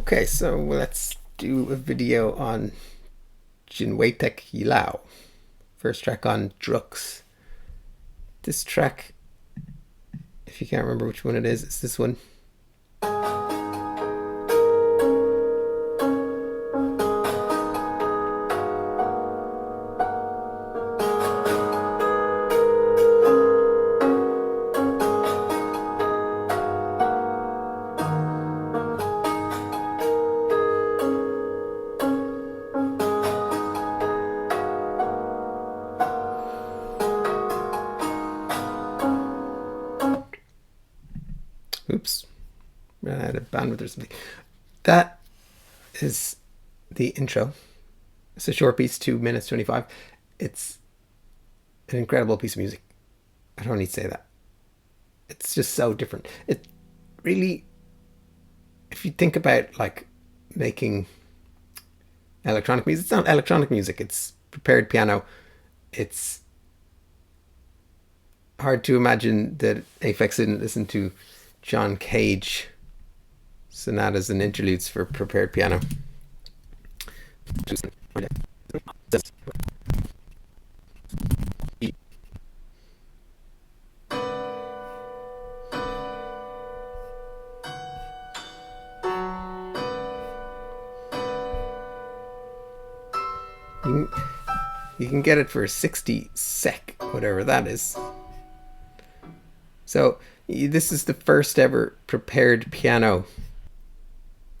Okay, so let's do a video on Jynweythek Ylow. First track on Drukqs. This track, if you can't remember which one it is, it's this one. Oops, ran out of bandwidth or something. That is the intro. It's a short piece, 2 minutes 25. It's an incredible piece of music. I don't need to say that. It's just so different. It really, if you think about like making electronic music, it's not electronic music. It's prepared piano. It's hard to imagine that Aphex didn't listen to John Cage sonatas and interludes for prepared piano. You can get it for 60 sec, whatever that is. So this is the first ever prepared piano.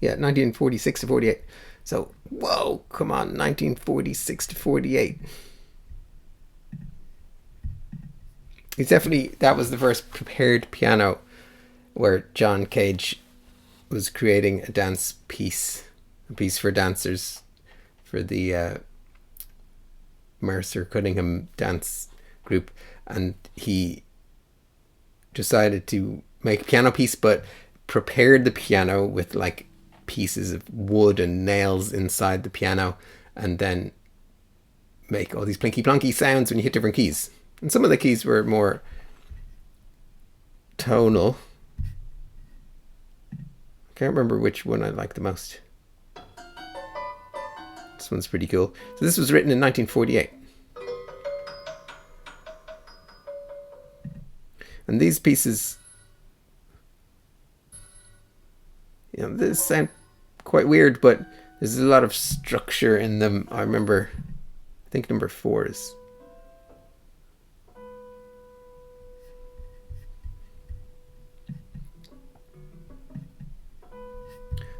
Yeah, 1946 to 48. So, whoa, come on, 1946 to 48. It's definitely, that was the first prepared piano where John Cage was creating a dance piece, a piece for dancers, for the Mercer Cunningham dance group, and he decided to make a piano piece, but prepared the piano with like pieces of wood and nails inside the piano, and then make all these plinky plonky sounds when you hit different keys. And some of the keys were more tonal. I can't remember which one I like the most. This one's pretty cool. So this was written in 1948. And these pieces, you know, they sound quite weird, but there's a lot of structure in them. I remember, I think number 4 is.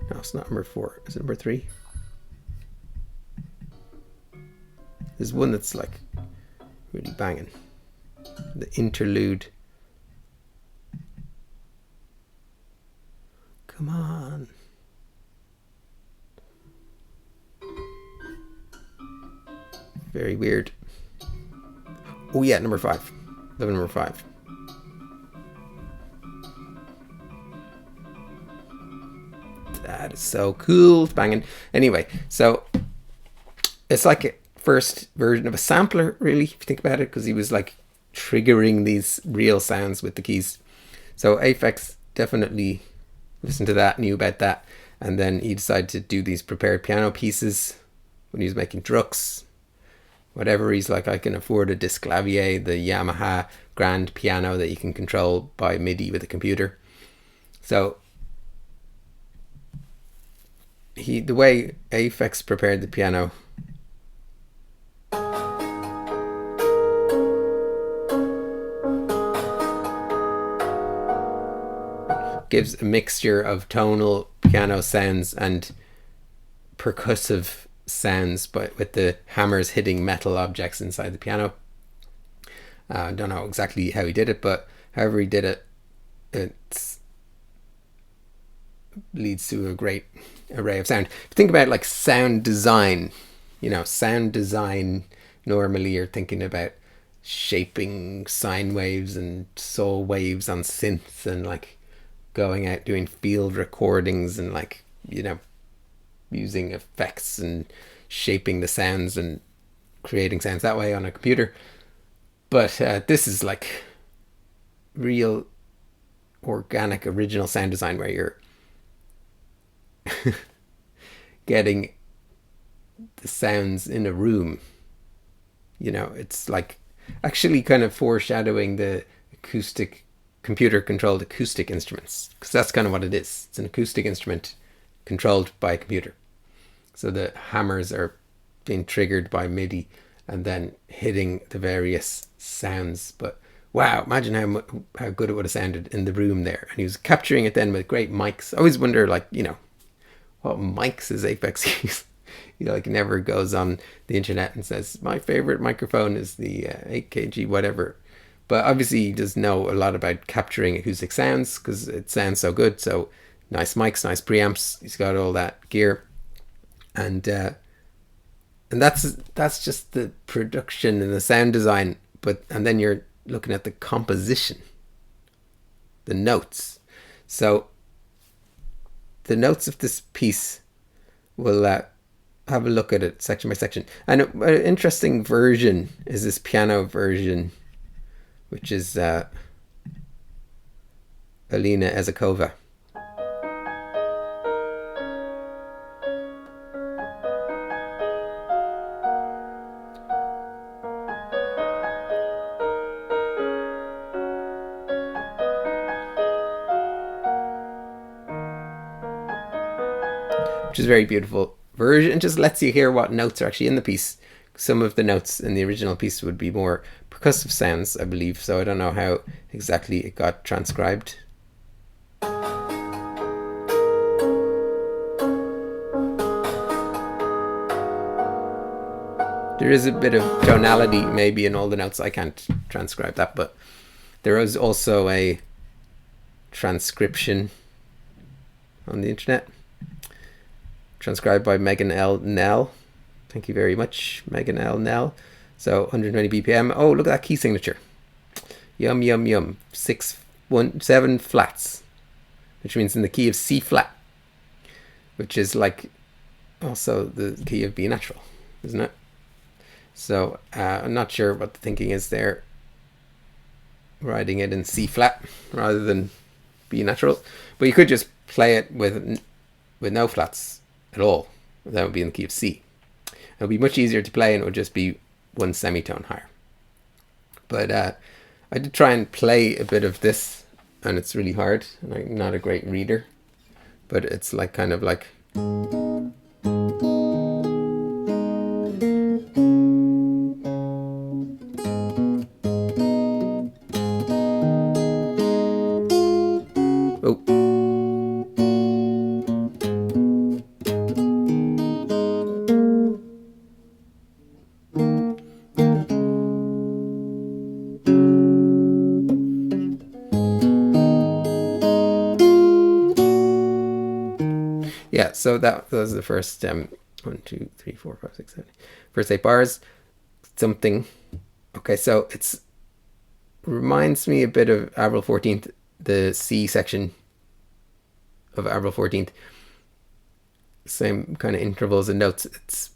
No, it's not number 4. Is it number 3? There's one that's like really banging. The interlude. Come on. Very weird. Oh yeah, number 5. Love number 5. That is so cool. It's banging. Anyway, so it's like a first version of a sampler, really, if you think about it, because he was like triggering these real sounds with the keys. So Aphex definitely listened to that, knew about that, and then he decided to do these prepared piano pieces when he was making Drukqs. Whatever, he's like, I can afford a Disclavier, the Yamaha grand piano that you can control by MIDI with a computer. So the way Aphex prepared the piano gives a mixture of tonal piano sounds and percussive sounds, but with the hammers hitting metal objects inside the piano. I don't know exactly how he did it, but however he did it, it leads to a great array of sound. If you think about like sound design, you know, sound design, normally you're thinking about shaping sine waves and saw waves on synths and like going out doing field recordings and like, you know, using effects and shaping the sounds and creating sounds that way on a computer. But this is like real organic, original sound design where you're getting the sounds in a room. You know, it's like actually kind of foreshadowing the acoustic, computer-controlled acoustic instruments, because that's kind of what it is. It's an acoustic instrument controlled by a computer. So the hammers are being triggered by MIDI and then hitting the various sounds. But wow, imagine how good it would have sounded in the room there. And he was capturing it then with great mics. I always wonder, like, you know, what mics is Aphex use? He like never goes on the internet and says, my favorite microphone is the 8kg whatever. But obviously he does know a lot about capturing acoustic sounds because it sounds so good. So nice mics, nice preamps. He's got all that gear. And that's just the production and the sound design. And then you're looking at the composition, the notes. So the notes of this piece will have a look at it section by section. And an interesting version is this piano version, which is Alina Ezhakova. Which is a very beautiful version. It just lets you hear what notes are actually in the piece. Some of the notes in the original piece would be more percussive sounds, I believe. So I don't know how exactly it got transcribed. There is a bit of tonality maybe in all the notes. I can't transcribe that, but there is also a transcription on the internet. Transcribed by Megan L. Nell. Thank you very much, Megan L. Nell. So 120 BPM. Oh, look at that key signature. Yum, yum, yum. 7 flats, which means in the key of C flat, which is like also the key of B natural, isn't it? So I'm not sure what the thinking is there. Writing it in C flat rather than B natural. But you could just play it with no flats at all. That would be in the key of C. It would be much easier to play and it would just be one semitone higher. But I did try and play a bit of this and it's really hard. And I'm not a great reader, but it's like kind of like... Oh. Yeah, so that was the first 1, 2, 3, 4, 5, 6, 7. First 8 bars. Something. Okay, so it's reminds me a bit of Avril 14th, the C section of Avril 14th. Same kind of intervals and notes. It's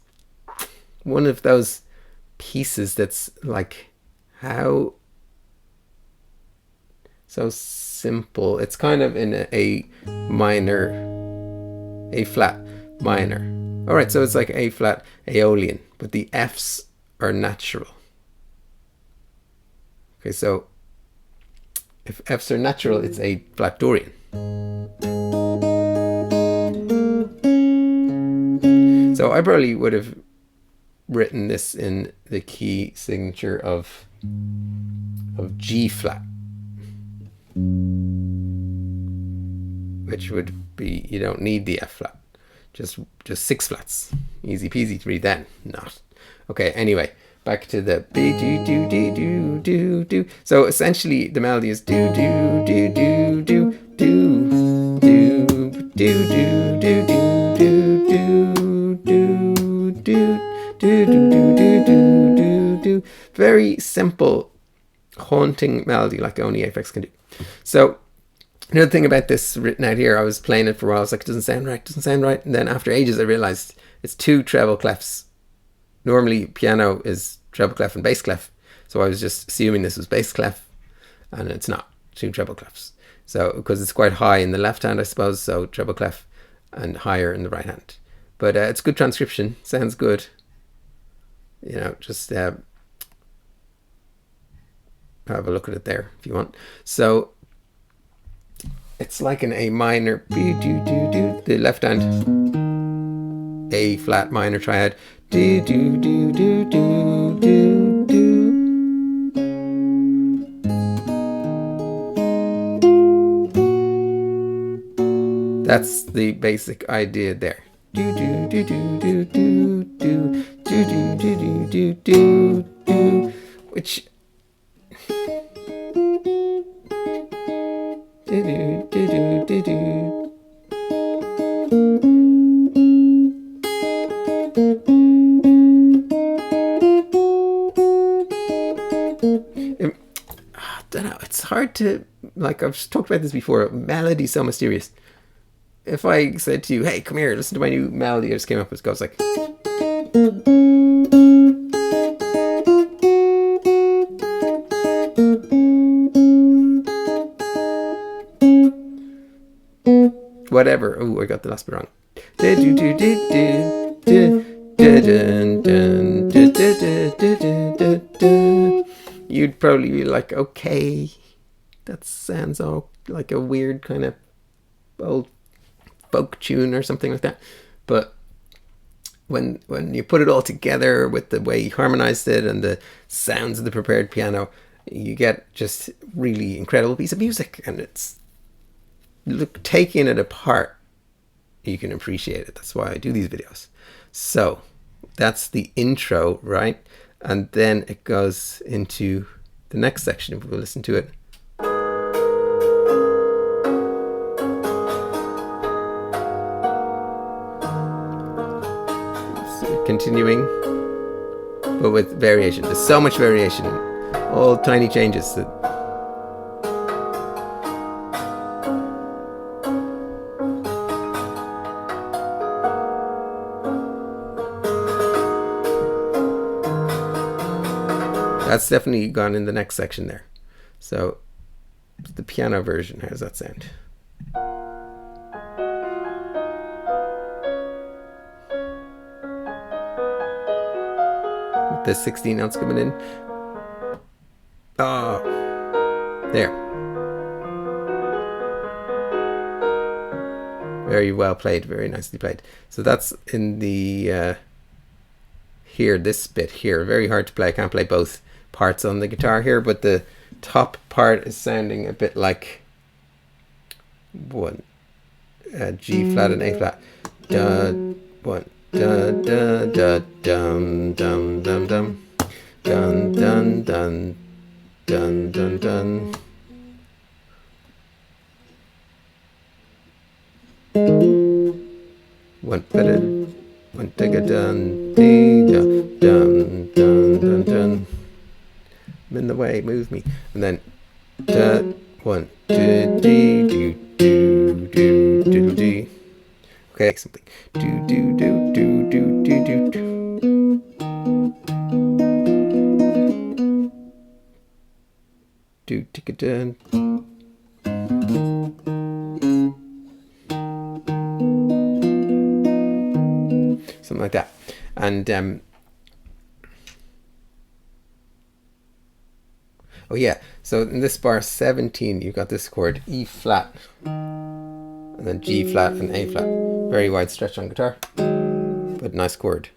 one of those pieces that's like how so simple. It's kind of in a minor, A flat minor. All right, so it's like A flat Aeolian, but the Fs are natural. Okay, so if Fs are natural, it's A flat Dorian. So I probably would have written this in the key signature of G flat, which would be, you don't need the F flat, just 6 flats, easy peasy to read then. Not okay. Anyway, back to the B do do do do do do. So essentially the melody is do do do do do do do do do do do do do do do do do do. Very simple, haunting melody like only Aphex can do. So another thing about this written out here, I was playing it for a while. I was like, it doesn't sound right, doesn't sound right. And then after ages, I realized it's 2 treble clefs. Normally, piano is treble clef and bass clef. So I was just assuming this was bass clef, and it's not. 2 treble clefs. So because it's quite high in the left hand, I suppose, so treble clef, and higher in the right hand. But it's good transcription, sounds good. You know, just have a look at it there if you want. So it's like an A minor, the left hand, A flat minor triad, do do do do do do do. That's the basic idea there. Do do do do do do do do do do do do do, which do do do do do. I don't know. It's hard to, like, I've talked about this before. Melody's so mysterious. If I said to you, "Hey, come here, listen to my new melody I just came up with," it goes like. Whatever. Oh, I got the last bit wrong. You'd probably be like, okay, that sounds all like a weird kind of old folk tune or something like that. But when you put it all together with the way he harmonized it and the sounds of the prepared piano, you get just really incredible piece of music. And it's, look, taking it apart, you can appreciate it. That's why I do these videos. So that's the intro, right? And then it goes into the next section. If we'll listen to it. So continuing, but with variation. There's so much variation, all tiny changes that. That's definitely gone in the next section there. So the piano version, how does that sound? With the 16 notes coming in. Oh, there. Very well played, very nicely played. So that's in the here, this bit here. Very hard to play. I can't play both parts on the guitar here, but the top part is sounding a bit like one G flat and A flat. Da one da da da dum dum dum dum dun dun dun dun dun dun. One better. One take a dun dee dun dun dun dun dun. I'm in the way, move me. And then da one do dee do do do do do. Okay, something. Do do do do do do do do. Do take a dun. Something like that. And oh yeah, so in this bar 17 you've got this chord E flat and then G flat and A flat. Very wide stretch on guitar, but nice chord.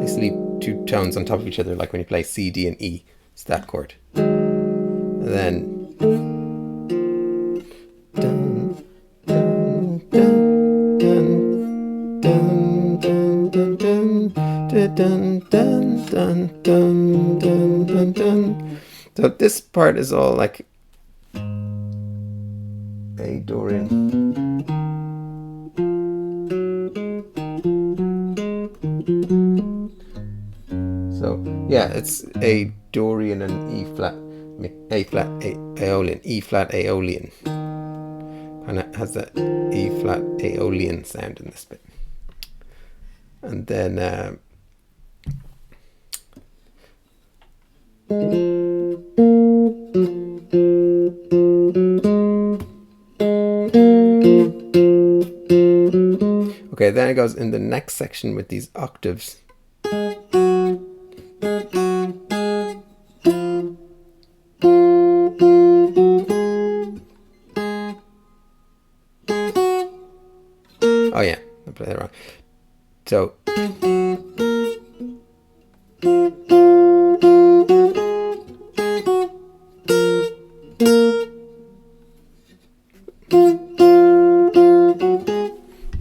Basically two tones on top of each other, like when you play C, D and E. It's that chord. And then dun, dun, dun, dun, dun, dun, dun, dun, dun, dun, dun, dun, dun, dun. So this part is all like A Dorian. So yeah, it's A Dorian and E flat, A flat, Aeolian, E flat, Aeolian. And it has that E flat, Aeolian sound in this bit. And then Okay, then it goes in the next section with these octaves. Oh yeah, I played that wrong. So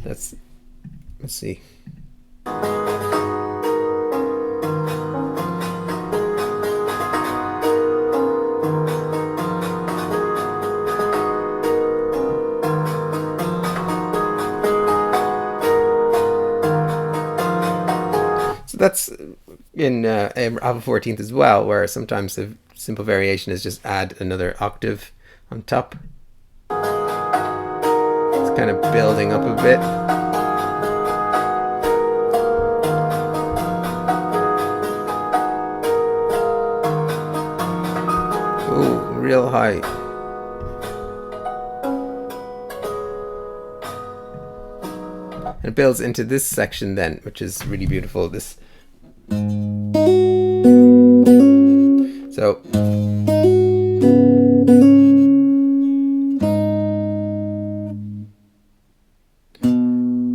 let's see. So that's in Alpha 14th as well, where sometimes the simple variation is just add another octave on top. It's kind of building up a bit. Ooh, real high. And it builds into this section then, which is really beautiful. This. So.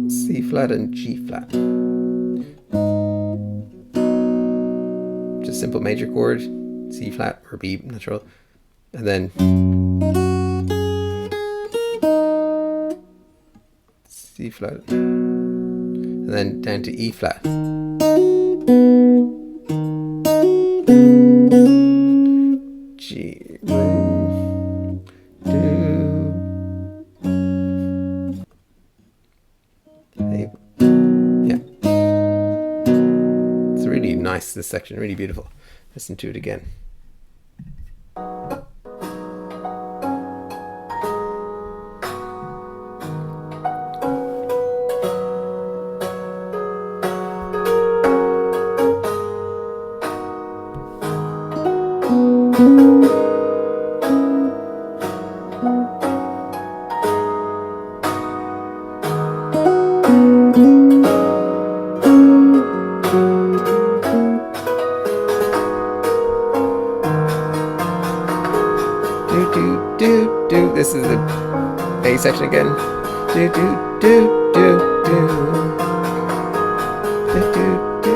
C flat and G flat. Just simple major chord, C flat or B natural, and then C flat, and then down to E flat. G. Nice, this section, really beautiful. Listen to it again. This is the A section again. Do do do do do. Do do do.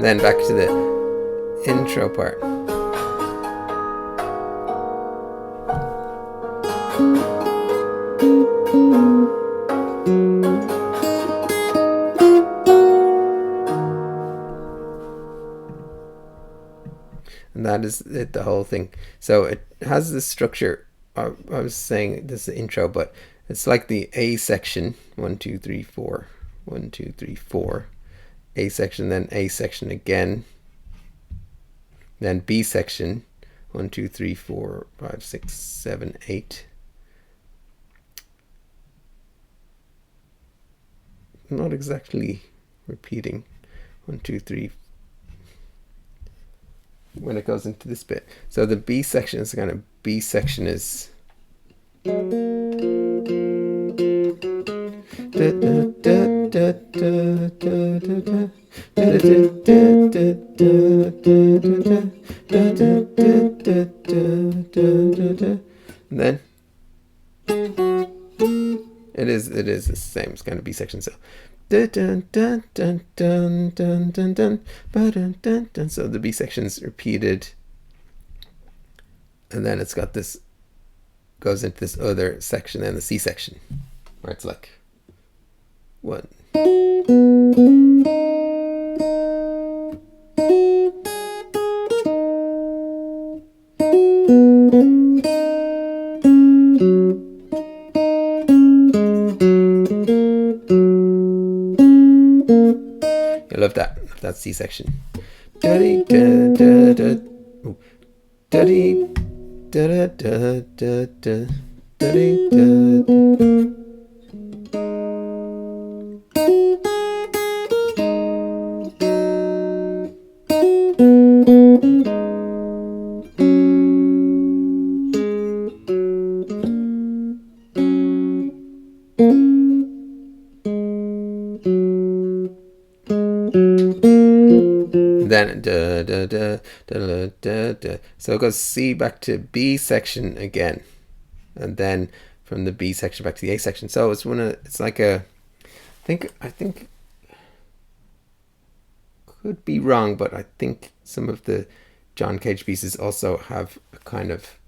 Then back to the intro part. And that is it, the whole thing. So it has this structure. I was saying this is the intro, but it's like the A section, 1 2 3 4, 1 2 3 4, A section, then A section again, then B section, 1 2 3 4 5 6 7 8. Not exactly repeating 1 2 3 when it goes into this bit. So the B section is kind of, B section is and then it is the same. It's kind of B section. So so the B section's repeated, and then it's got this, goes into this other section, and the C section, where it's like 1. I love that. That C section. Daddy da da da. Daddy da da da da da. Daddy da da. da, da, da, da, da, da. So it goes C back to B section again, and then from the B section back to the A section. So it's it's like a, I think could be wrong, but I think some of the John Cage pieces also have a kind of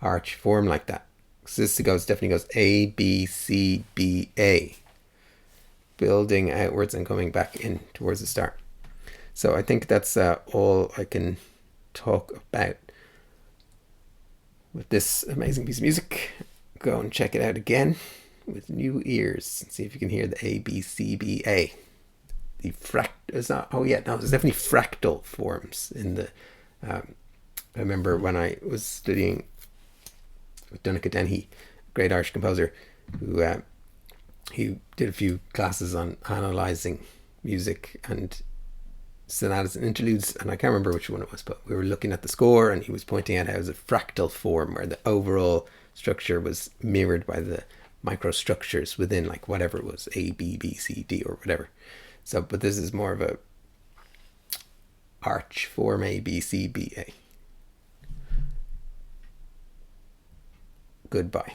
arch form like that. So this definitely goes A, B, C, B, A, building outwards and coming back in towards the start. So I think that's all I can talk about with this amazing piece of music. Go and check it out again with new ears and see if you can hear the A, B, C, B, A. The it's not, oh yeah, no, there's definitely fractal forms in the, I remember when I was studying with Donncha Dennehy, great Irish composer, who he did a few classes on analysing music and sonatas and interludes, and I can't remember which one it was, but we were looking at the score and he was pointing out how it was a fractal form where the overall structure was mirrored by the microstructures within, like whatever it was, A, B, B, C, D, or whatever. So, but this is more of a arch form, A, B, C, B, A. Goodbye.